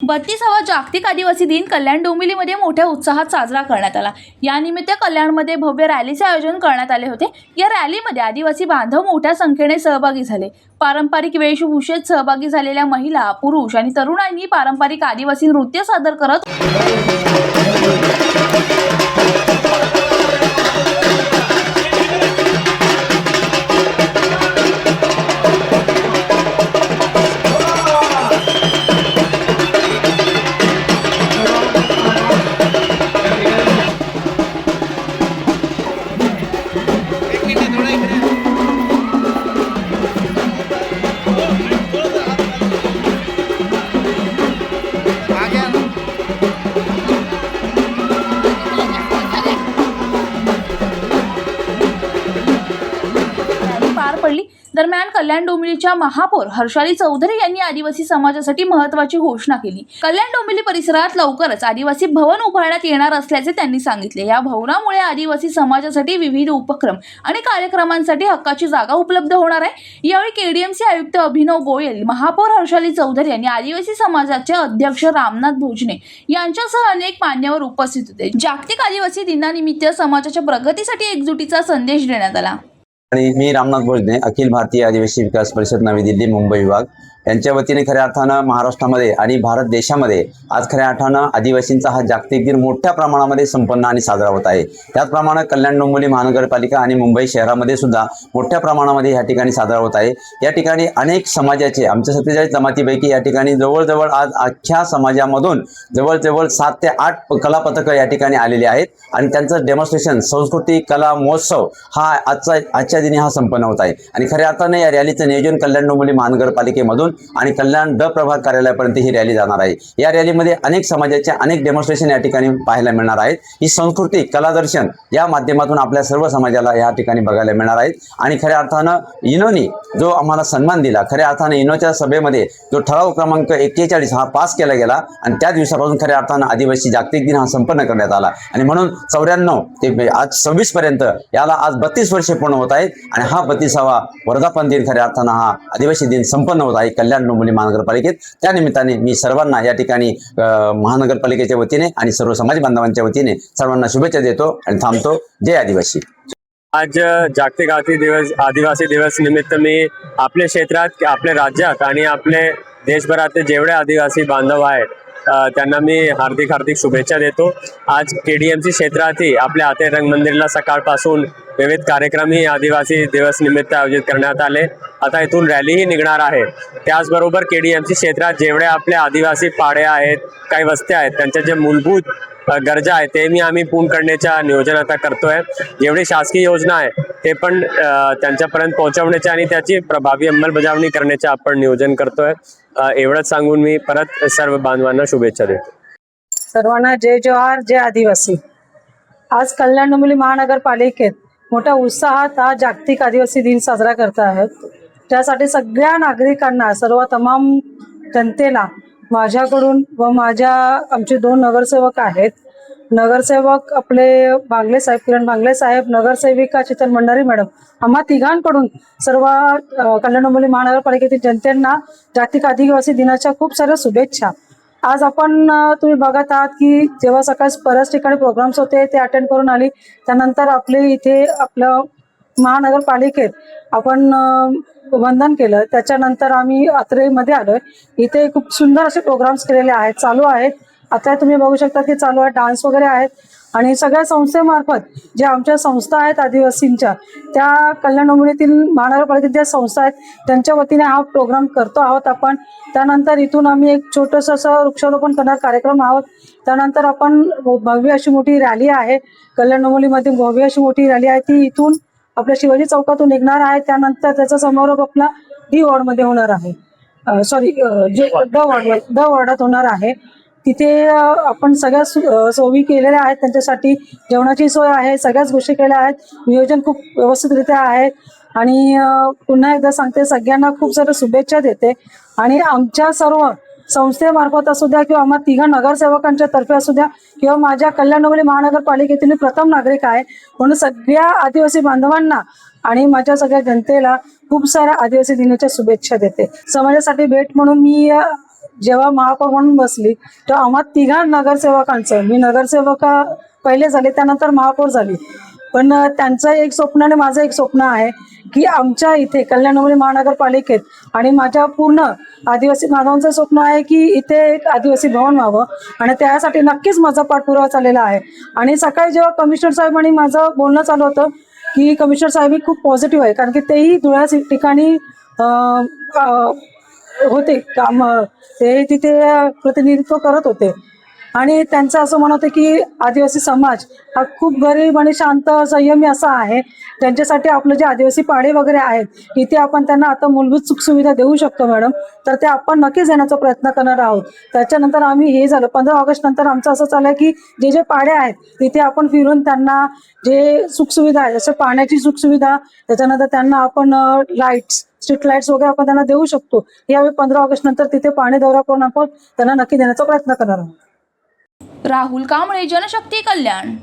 32वा जागतिक आदिवासी दिन कल्याण डोंबिवलीमध्ये मोठ्या उत्साहात साजरा करण्यात आला। यानिमित्त कल्याणमध्ये भव्य रॅलीचे आयोजन करण्यात आले होते। या रॅलीमध्ये आदिवासी बांधव मोठ्या संख्येने सहभागी झाले। पारंपरिक वेशभूषेत सहभागी झालेल्या महिला, पुरुष आणि तरुणांनी पारंपरिक आदिवासी नृत्य सादर करत पार पडली। दरम्यान कल्याण डोंबिवलीच्या महापौर हर्षाली चौधरी यांनी आदिवासी समाजासाठी महत्त्वाची घोषणा केली। कल्याण डोंबिवली परिसरात लवकरच आदिवासी भवन उभारण्यात येणार असल्याचे त्यांनी सांगितले। या भवनामुळे आदिवासी समाजासाठी विविध उपक्रम आणि कार्यक्रमांसाठी हक्काची जागा उपलब्ध होणार आहे। यावेळी केडीएमसी आयुक्त अभिनव गोयल, महापौर हर्षाली चौधरी यांनी आदिवासी समाजाचे अध्यक्ष रामनाथ भोजने यांच्यासह अनेक मान्यवर उपस्थित होते। जागतिक आदिवासी दिनानिमित्त समाजाच्या प्रगतीसाठी एकजुटीचा संदेश देण्यात आला। आणि मी रामनाथ भोजने, अखिल भारतीय आदिवासी विकास परिषद नवी दिल्ली मुंबई विभाग यांच्या वतीने खऱ्या अर्थानं महाराष्ट्रामध्ये आणि भारत देशामध्ये आज खऱ्या अर्थानं आदिवासींचा हा जागतिक दिन मोठ्या प्रमाणामध्ये संपन्न आणि साजरा होत आहे। त्याचप्रमाणे कल्याण डोंबिवली महानगरपालिका आणि मुंबई शहरामध्ये सुद्धा मोठ्या प्रमाणामध्ये या ठिकाणी साजरा होत आहे। या ठिकाणी अनेक समाजाचे आमच्या 47 जमातीपैकी या ठिकाणी जवळजवळ आज अख्ख्या समाजामधून जवळजवळ 7 ते 8 कलापथकं या ठिकाणी आलेली आहेत आणि त्यांचं डेमॉन्स्ट्रेशन संस्कृती कला महोत्सव हा आजच्या दिनी हा संपन्न होत आहे। आणि खऱ्या अर्थाने या रॅलीचं नियोजन कल्याण डोंबिवली महानगरपालिकेमधून आणि कल्याण ड प्रभाग कार्यालयापर्यंत ही रॅली जाणार आहे। या रॅलीमध्ये अनेक समाजाचे अनेक डेमॉन्स्ट्रेशन या ठिकाणी पाहायला मिळणार आहेत। ही संस्कृती कलादर्शन या माध्यमातून आपल्या सर्व समाजाला या ठिकाणी बघायला मिळणार आहेत। आणि खऱ्या अर्थानं इनोनी जो आम्हाला सन्मान दिला, खऱ्या अर्थाने इनोच्या सभेमध्ये जो ठराव क्रमांक 41 हा पास केला गेला आणि त्या दिवसापासून खऱ्या अर्थानं आदिवासी जागतिक दिन हा संपन्न करण्यात आला आणि म्हणून 94 ते आज 26 पर्यंत याला आज 32 वर्षे पूर्ण होत आहेत आणि हा 32वा वर्धापन दिन खऱ्या अर्थानं हा आदिवासी दिन संपन्न होत आहे कल्याण डोंबिवली महानगरपालिकेत। त्या निमित्ताने मी सर्वांना या ठिकाणी महानगरपालिकेच्या वतीने आणि सर्व समाज बांधवांच्या वतीने सर्वांना शुभेच्छा देतो आणि थांबतो। जय आदिवासी। आज जागतिक आदिवासी दिवस निमित्त मी आपल्या क्षेत्रात, आपल्या राज्यात आणि आपले देशभरातले जेवढे आदिवासी बांधव आहेत त्यांना मी हार्दिक शुभेच्छा देतो। आज केडीएमसी क्षेत्रातही आपल्या आते रंगमंदिरला सकाळपासून विविध कार्यक्रमही आदिवासी दिवस निमित्त आयोजित करण्यात आले। आता इथून रॅलीही निघणार आहे। त्याचबरोबर केडीएमसी क्षेत्रात जेवढे आपले आदिवासी पाडे आहेत, काही वस्त्या आहेत, त्यांच्या जे मूलभूत गरजा आहेत ते मी आम्ही पूर्ण करण्याच्या नियोजन आता करतोय। जेवढी शासकीय योजना आहे ते पण त्यांच्यापर्यंत पोहोचवण्याच्या आणि त्याची प्रभावी अंमलबजावणी करण्याचे आपण नियोजन करतोय। एवढंच सांगून मी परत सर्व बांधवांना शुभेच्छा देतो। सर्वांना जय जोहार, जय आदिवासी। आज कल्याण डोंबिवली महानगरपालिकेत मोठ्या उत्साहात हा जागतिक आदिवासी दिन साजरा करत आहेत। त्यासाठी सगळ्या नागरिकांना, सर्व तमाम जनतेला माझ्याकडून व आमचे 2 नगरसेवक आहेत, नगरसेवक आपले बांगले साहेब, किरण बांगले साहेब, नगरसेविका चितन भंडारी मॅडम, आम्हा तिघांकडून सर्व कल्याण डोंबिवली महानगरपालिकेतील जनतेला जागतिक आदिवासी दिनाच्या खूप साऱ्या शुभेच्छा। आज तुम्ही बघत आहात की जेव्हा सकाळी बऱ्याच ठिकाणी प्रोग्राम्स होते ते अटेंड करून आली, त्यानंतर आपले इथे आपलं महानगरपालिकेत आपण वंदन केलं। त्याच्यानंतर आम्ही अत्रेमध्ये आलोय। इथे खूप सुंदर असे प्रोग्राम्स केलेले आहेत, चालू आहेत। आता तुम्ही बघू शकता की चालू आहे, डान्स वगैरे आहेत आणि सगळ्या संस्थेमार्फत जे आमच्या संस्था आहेत आदिवासींच्या, त्या कल्याण डोंबिवलीतील महानगरपालिकेत ज्या संस्था आहेत त्यांच्या वतीने हा प्रोग्राम करतो आहोत आपण। त्यानंतर इथून आम्ही एक छोटंसं असं वृक्षारोपण करणार कार्यक्रम आहोत। त्यानंतर आपण भव्य अशी मोठी रॅली आहे, कल्याण डोंबिवलीमध्ये भव्य अशी मोठी रॅली आहे, ती इथून आपल्या शिवाजी चौकातून निघणार आहे। त्यानंतर त्याचा समारोप आपला डी वॉर्डमध्ये होणार आहे, ड वॉर्डात होणार आहे। तिथे आपण सगळ्या सोयी केलेल्या आहेत, त्यांच्यासाठी जेवणाची सोय आहे, सगळ्याच गोष्टी केल्या आहेत, नियोजन खूप व्यवस्थितरित्या आहे। आणि पुन्हा एकदा सांगते, सगळ्यांना खूप साऱ्या शुभेच्छा देते। आणि आमच्या सर्व संस्थेमार्फत असू द्या किंवा आम्हा 3 नगरसेवकांच्या तर्फे असू द्या किंवा माझ्या कल्याण डोंबिवली महानगरपालिकेतील प्रथम नागरिक आहे, म्हणून सगळ्या आदिवासी बांधवांना आणि माझ्या सगळ्या जनतेला खूप साऱ्या आदिवासी दिनाच्या शुभेच्छा देते। समाजासाठी भेट म्हणून मी जेव्हा महापौर म्हणून बसली तेव्हा आम्हा तिघा नगरसेवकांचं, मी नगरसेवका पहिले झाले त्यानंतर महापौर झाली, पण त्यांचं एक स्वप्न आणि माझं एक स्वप्न आहे की आमच्या इथे कल्याण डोंबिवली महानगरपालिकेत आणि माझ्या पूर्ण आदिवासी बांधवांचं स्वप्न आहे की इथे एक आदिवासी भवन व्हावं आणि त्यासाठी नक्कीच माझा पाठपुरावा चाललेला आहे. आणि सकाळी जेव्हा कमिशनर साहेबांनी माझं बोलणं चालू होतं की कमिशनर साहेब ही खूप पॉझिटिव्ह आहे, कारण की तेही धुळ्या ठिकाणी होते काम, ते तिथे प्रतिनिधित्व करत होते आणि त्यांचं असं म्हणत होतं की आदिवासी समाज हा खूप गरीब आणि शांत संयमी असा आहे, त्यांच्यासाठी आपलं जे आदिवासी पाडे वगैरे आहेत इथे आपण त्यांना आता मूलभूत सुखसुविधा देऊ शकतो मॅडम, तर ते आपण नक्कीच देण्याचा प्रयत्न करणार आहोत. त्याच्यानंतर आम्ही हे झालं 15 ऑगस्ट नंतर आमचं असं चाललं की जे जे पाडे आहेत तिथे आपण फिरून त्यांना जे सुखसुविधा आहे जसं पाण्याची सुखसुविधा, त्याच्यानंतर त्यांना आपण लाईट्स, स्ट्रीट लाईट्स वगैरे आपण त्यांना देऊ शकतो. यावेळी 15 ऑगस्ट नंतर तिथे पाणी दौरा करून आपण त्यांना नक्की देण्याचा प्रयत्न करणार आहोत. राहुल कांबळे, जनशक्ती कल्याण.